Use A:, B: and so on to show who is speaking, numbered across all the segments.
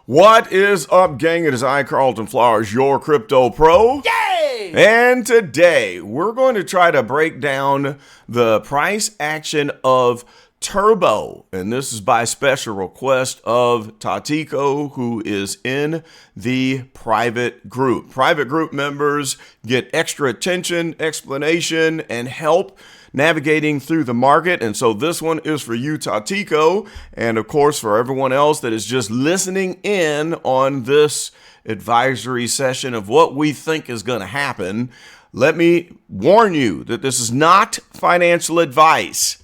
A: What is up, gang? It is I, Carlton Flowers, your crypto pro.
B: Yay!
A: And today we're going to try to break down the price action of Turbo. And this is by special request of Tatico, who is in the private group. Private group members get extra attention, explanation, and help navigating through the market. And so this one is for you, Tatico, and of course for everyone else that is just listening in on this advisory session of what we think is going to happen. Let me warn you that this is not financial advice.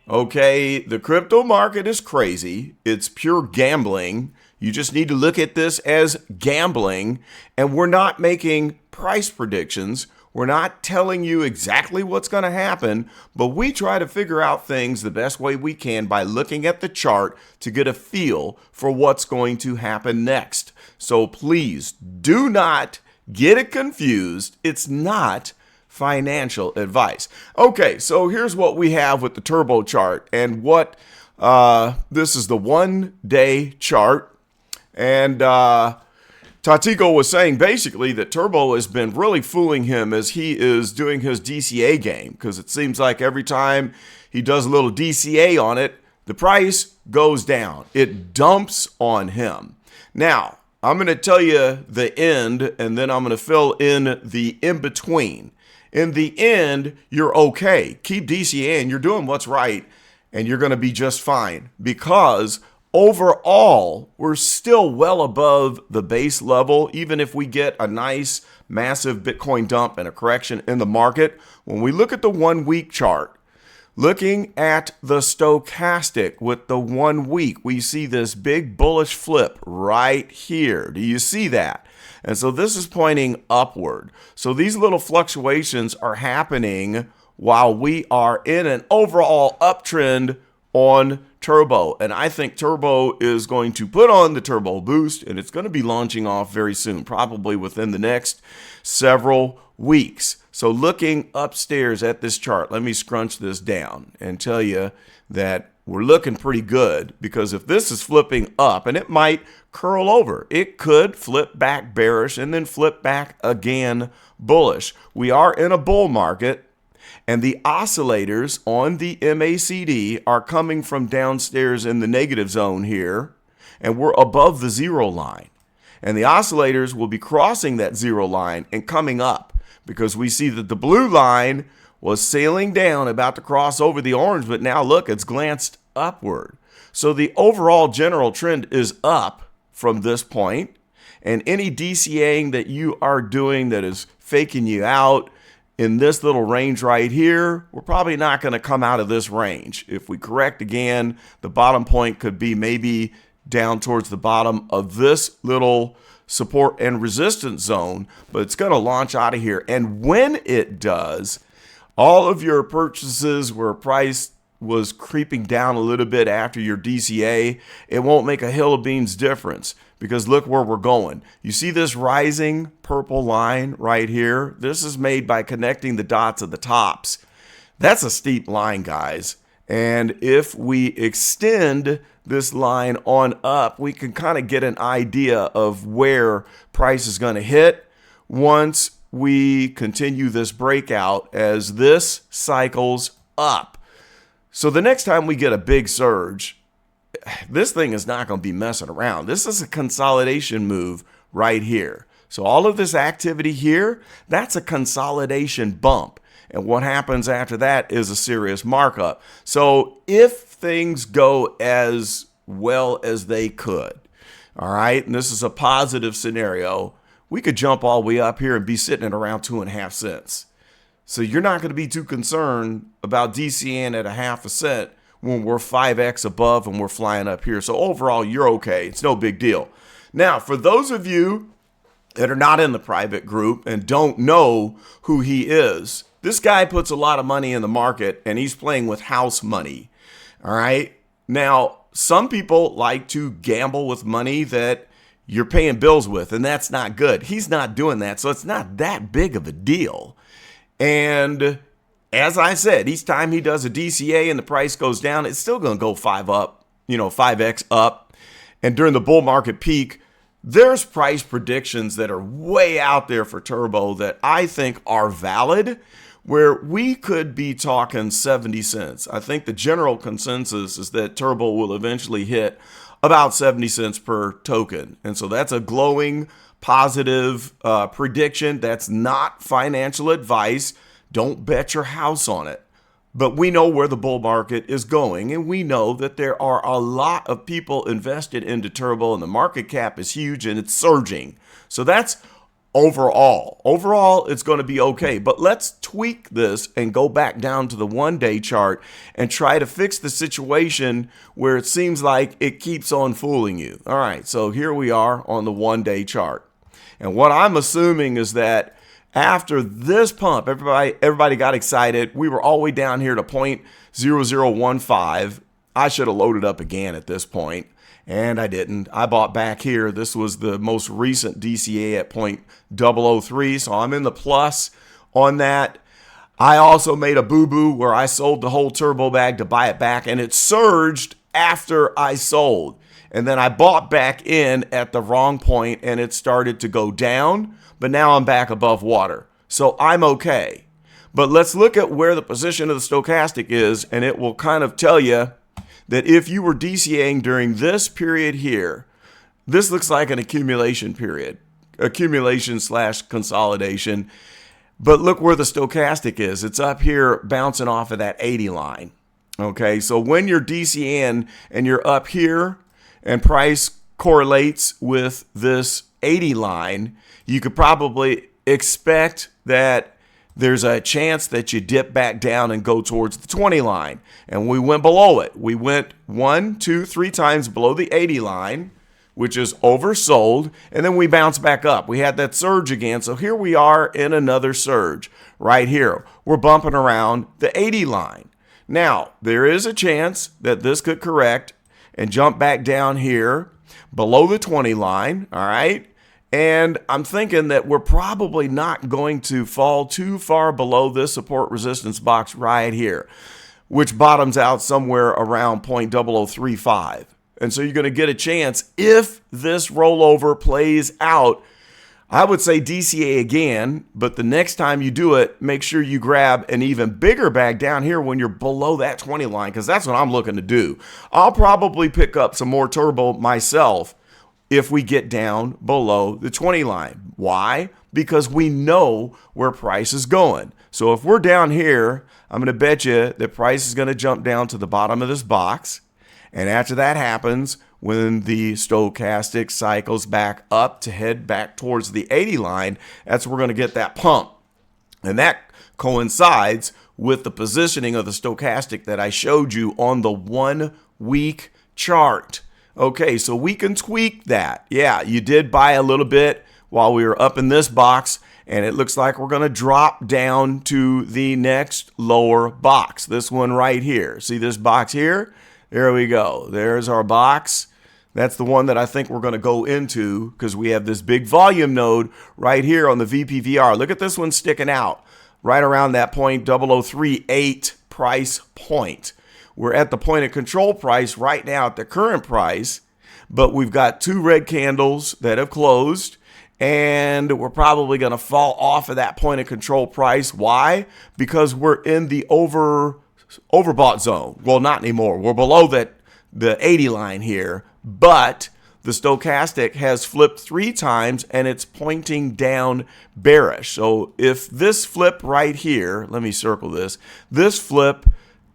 A: Okay, the crypto market is crazy. It's pure gambling. You just need to look at this as gambling, and we're not making price predictions. We're not telling you exactly what's going to happen, but we try to figure out things the best way we can by looking at the chart to get a feel for what's going to happen next. So please do not get it confused. It's not financial advice. Okay, so here's what we have with the Turbo chart, and what this is the 1 day chart, and Tatico was saying basically that Turbo has been really fooling him as he is doing his DCA game, because it seems like every time he does a little DCA on it, the price goes down. It dumps on him. Now, I'm going to tell you the end, and then I'm going to fill in the in-between. In the end, you're okay. Keep DCAing. You're doing what's right, and you're going to be just fine, because overall, we're still well above the base level, even if we get a nice, massive Bitcoin dump and a correction in the market. When we look at the 1 week chart, looking at the stochastic with the 1 week, we see this big bullish flip right here. Do you see that? And so this is pointing upward. So these little fluctuations are happening while we are in an overall uptrend on Turbo. And I think Turbo is going to put on the turbo boost, and it's going to be launching off very soon, probably within the next several weeks. So looking upstairs at this chart, let me scrunch this down and tell you that we're looking pretty good, because if this is flipping up, and it might curl over, it could flip back bearish and then flip back again bullish. We are in a bull market, and the oscillators on the MACD are coming from downstairs in the negative zone here, and we're above the zero line. And the oscillators will be crossing that zero line and coming up, because we see that the blue line was sailing down, about to cross over the orange, but now look, it's glanced upward. So the overall general trend is up from this point, and any DCAing that you are doing that is faking you out in this little range right here, we're probably not going to come out of this range. If we correct again, the bottom point could be maybe down towards the bottom of this little support and resistance zone, but it's going to launch out of here. And when it does, all of your purchases where price was creeping down a little bit after your DCA, it won't make a hill of beans difference, because look where we're going. You see this rising purple line right here? This is made by connecting the dots at the tops. That's a steep line, guys. And if we extend this line on up, we can kind of get an idea of where price is going to hit once we continue this breakout as this cycles up. So the next time we get a big surge, this thing is not going to be messing around. This is a consolidation move right here. So all of this activity here, that's a consolidation bump. And what happens after that is a serious markup. So if things go as well as they could, all right, and this is a positive scenario, we could jump all the way up here and be sitting at around 2.5 cents. So you're not going to be too concerned about DCN at 0.5 cent when we're 5x above and we're flying up here. So overall, you're okay. It's no big deal. Now, for those of you that are not in the private group and don't know who he is, this guy puts a lot of money in the market, and he's playing with house money. All right. Now, some people like to gamble with money that you're paying bills with, and that's not good. He's not doing that, so it's not that big of a deal. And as I said, each time he does a DCA and the price goes down, it's still going to go 5x up. And during the bull market peak, there's price predictions that are way out there for turbo that I think are valid, where we could be talking 70 cents. I think the general consensus is that turbo will eventually hit about 70 cents per token. And so that's a glowing, positive prediction. That's not financial advice. Don't bet your house on it. But we know where the bull market is going, and we know that there are a lot of people invested into turbo, and the market cap is huge and it's surging. So that's overall. Overall, it's going to be okay. But let's tweak this and go back down to the one-day chart and try to fix the situation where it seems like it keeps on fooling you. All right, so here we are on the one-day chart. And what I'm assuming is that after this pump, everybody got excited. We were all the way down here to 0.0015. I should have loaded up again at this point, and I didn't. I bought back here. This was the most recent DCA at 0.003, so I'm in the plus on that. I also made a boo-boo where I sold the whole turbo bag to buy it back, and it surged after I sold. And then I bought back in at the wrong point, and it started to go down. But now I'm back above water. So I'm okay. But let's look at where the position of the stochastic is, and it will kind of tell you that if you were DCAing during this period here, this looks like an accumulation period, accumulation/consolidation. But look where the stochastic is. It's up here bouncing off of that 80 line. Okay, so when you're DCAing and you're up here and price correlates with this 80 line, you could probably expect that there's a chance that you dip back down and go towards the 20 line. And we went below it. We went 1, 2, 3 times below the 80 line, which is oversold, and then we bounced back up. We had that surge again, so here we are in another surge right here. We're bumping around the 80 line. Now, there is a chance that this could correct and jump back down here below the 20 line, all right? And I'm thinking that we're probably not going to fall too far below this support resistance box right here, which bottoms out somewhere around 0.0035. And so you're going to get a chance, if this rollover plays out, I would say DCA again, but the next time you do it, make sure you grab an even bigger bag down here when you're below that 20 line, because that's what I'm looking to do. I'll probably pick up some more turbo myself if we get down below the 20 line. Why? Because we know where price is going. So if we're down here, I'm going to bet you that price is going to jump down to the bottom of this box. And after that happens, when the stochastic cycles back up to head back towards the 80 line, that's where we're going to get that pump. And that coincides with the positioning of the stochastic that I showed you on the 1 week chart. Okay, so we can tweak that. Yeah, you did buy a little bit while we were up in this box, and it looks like we're going to drop down to the next lower box, this one right here. See this box here? There we go. There's our box. That's the one that I think we're going to go into because we have this big volume node right here on the VPVR. Look at this one sticking out right around that 0.0038 price point. We're at the point of control price right now at the current price, but we've got 2 red candles that have closed, and we're probably going to fall off of that point of control price. Why? Because we're in the overbought zone. Well, not anymore. We're below the 80 line here, but the stochastic has flipped 3 times and it's pointing down bearish. So if this flip right here, let me circle this, this flip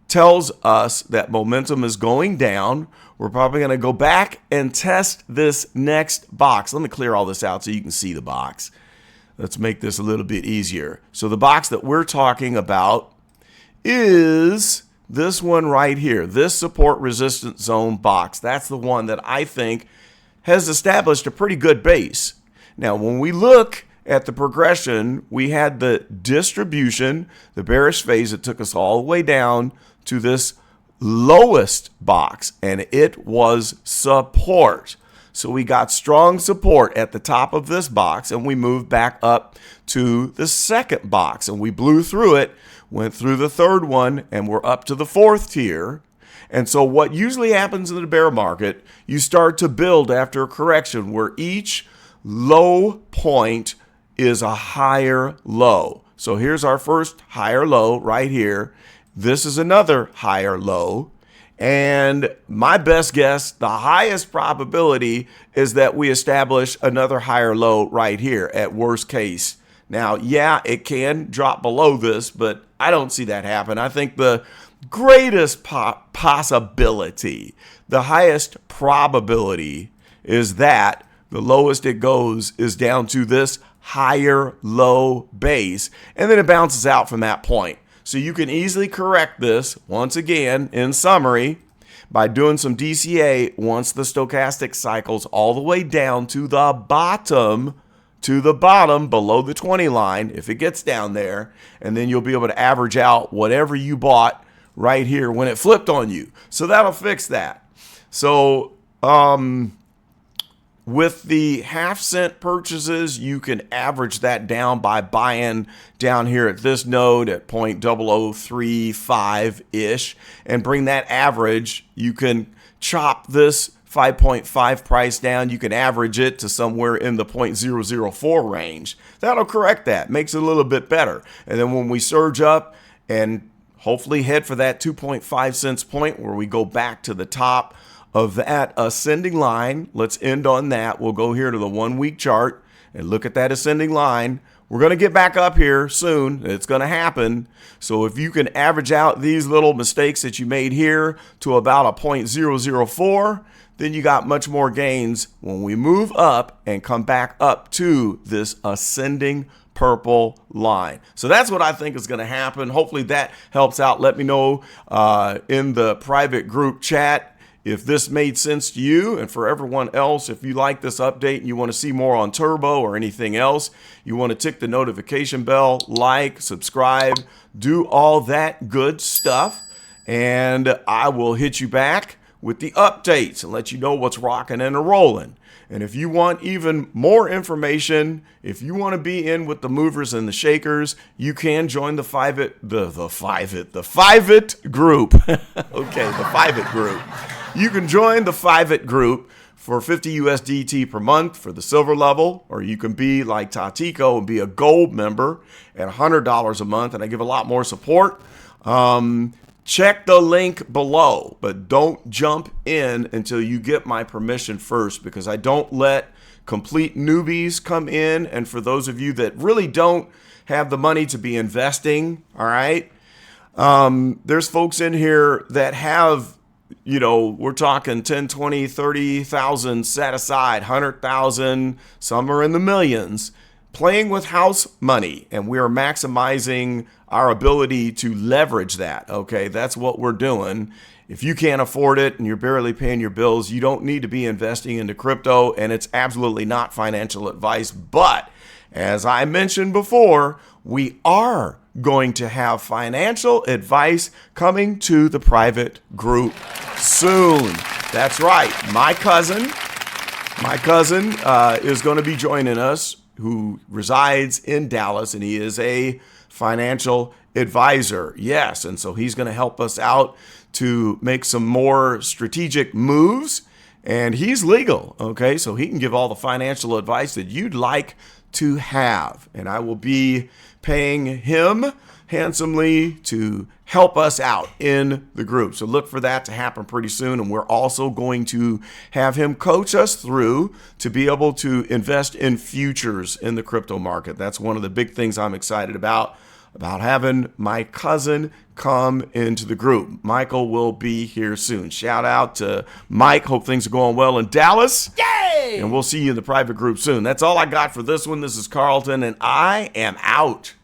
A: tells us that momentum is going down. We're probably going to go back and test this next box. Let me clear all this out so you can see the box. Let's make this a little bit easier. So the box that we're talking about is this one right here, this support resistance zone box. That's the one that I think has established a pretty good base. Now, when we look at the progression, we had the distribution, the bearish phase that took us all the way down to this lowest box, and it was support. So we got strong support at the top of this box, and we moved back up to the second box, and we blew through it, went through the third one, and we're up to the 4th tier. And so what usually happens in the bear market, you start to build after a correction where each low point is a higher low. So here's our first higher low right here. This is another higher low. And my best guess, the highest probability is that we establish another higher low right here at worst case. Now, yeah, it can drop below this, but I don't see that happen. I think the greatest possibility, the highest probability is that the lowest it goes is down to this higher low base, and then it bounces out from that point. So you can easily correct this, once again, in summary, by doing some DCA once the stochastic cycles all the way down to the bottom below the 20 line, if it gets down there, and then you'll be able to average out whatever you bought right here when it flipped on you. So that'll fix that. So with the half-cent purchases, you can average that down by buying down here at this node at 0.0035-ish and bring that average. You can chop this 5.5 price down. You can average it to somewhere in the 0.004 range. That'll correct that, makes it a little bit better. And then when we surge up and hopefully head for that 2.5 cents point where we go back to the top of that ascending line, let's end on that. We'll go here to the 1 week chart and look at that ascending line. We're going to get back up here soon. It's going to happen. So if you can average out these little mistakes that you made here to about a 0.004, then you got much more gains when we move up and come back up to this ascending purple line. So that's what I think is going to happen. Hopefully that helps out. Let me know in the private group chat if this made sense to you, and for everyone else, if you like this update and you want to see more on Turbo or anything else, you want to tick the notification bell, like, subscribe, do all that good stuff, and I will hit you back with the updates and let you know what's rocking and rolling. And if you want even more information, if you want to be in with the movers and the shakers, you can join the Fiveit group. Okay, the Fiveit group. You can join the Fiveit group for 50 USDT per month for the silver level, or you can be like Tatico and be a gold member at $100 a month, and I give a lot more support. Check the link below, but don't jump in until you get my permission first, because I don't let complete newbies come in. And for those of you that really don't have the money to be investing, all right, there's folks in here that have, you know, we're talking 10, 20, 30,000 set aside, 100,000, some are in the millions, playing with house money, and we are maximizing our ability to leverage that. Okay, that's what we're doing. If you can't afford it and you're barely paying your bills, you don't need to be investing into crypto, and it's absolutely not financial advice. But as I mentioned before, we are going to have financial advice coming to the private group soon. That's right. My cousin is going to be joining us, who resides in Dallas, and he is a financial advisor. Yes, and so he's going to help us out to make some more strategic moves, and he's legal, okay? So he can give all the financial advice that you'd like to have, and I will be paying him handsomely to help us out in the group. So look for that to happen pretty soon. And we're also going to have him coach us through to be able to invest in futures in the crypto market. That's one of the big things I'm excited about having my cousin come into the group. Michael will be here soon. Shout out to Mike. Hope things are going well in Dallas. Yay! And we'll see you in the private group soon. That's all I got for this one. This is Carlton, and I am out.